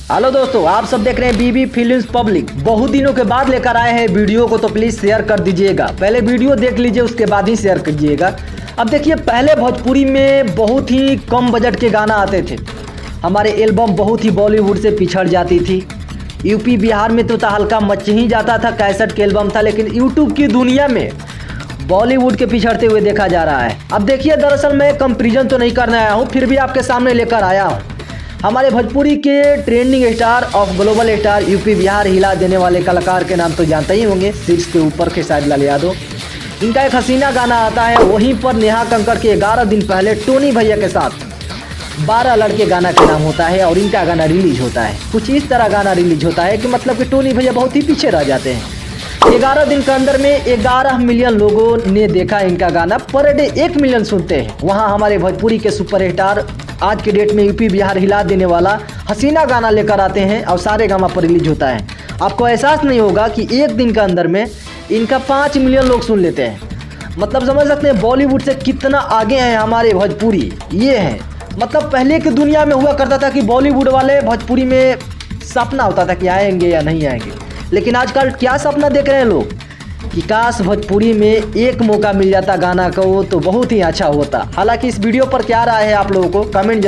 Hello दोस्तों, आप सब देख रहे हैं बीबी फिल्म्स पब्लिक। बहुत दिनों के बाद लेकर आए हैं वीडियो को, तो प्लीज़ शेयर कर दीजिएगा। पहले वीडियो देख लीजिए, उसके बाद ही शेयर कीजिएगा। अब देखिए, पहले भोजपुरी में बहुत ही कम बजट के गाना आते थे। हमारे एल्बम बहुत ही बॉलीवुड से पिछड़ जाती थी। यूपी बिहार में तो हल्का मच ही जाता था, कैसेट के एल्बम था। लेकिन यूट्यूब की दुनिया में बॉलीवुड के पिछड़ते हुए देखा जा रहा है। अब देखिए, दरअसल मैं कंपैरिजन तो नहीं करने आया हूँ, फिर भी आपके सामने लेकर आया हूँ। हमारे भोजपुरी के trending star of global star, UP Bihar हिला देने वाले कलाकार के नाम तो जानते ही होंगे। शीर्ष के ऊपर के शायद लाल यादव। इनका एक हसीना गाना आता है, वहीं पर नेहा कक्कड़ के 11 दिन पहले टोनी भैया के साथ 12 लड़के गाना के नाम होता है और इनका गाना रिलीज होता है। कुछ इस तरह गाना रिलीज होता है कि मतलब कि टोनी भैया बहुत ही पीछे रह जाते हैं। 11 दिन के अंदर में 11 मिलियन लोगों ने देखा इनका गाना। पर डे 1 मिलियन सुनते हैं। वहाँ हमारे भोजपुरी के सुपरस्टार आज के डेट में यूपी बिहार हिला देने वाला हसीना गाना लेकर आते हैं और सारे गामा पर रिलीज होता है। आपको एहसास नहीं होगा कि 1 दिन के अंदर में इनका 5 मिलियन लोग सुन लेते हैं। मतलब समझ सकते हैं बॉलीवुड से कितना आगे हैं हमारे भोजपुरी। ये है मतलब पहले की दुनिया में हुआ करता था कि बॉलीवुड वाले भोजपुरी में सपना होता था कि आएंगे या नहीं आएंगे। लेकिन आजकल क्या सपना देख रहे हैं लोग कि काश भोजपुरी में एक मौका मिल जाता गाना का, वो तो बहुत ही अच्छा होता। हालांकि इस वीडियो पर क्या राय है आप लोगों को कमेंट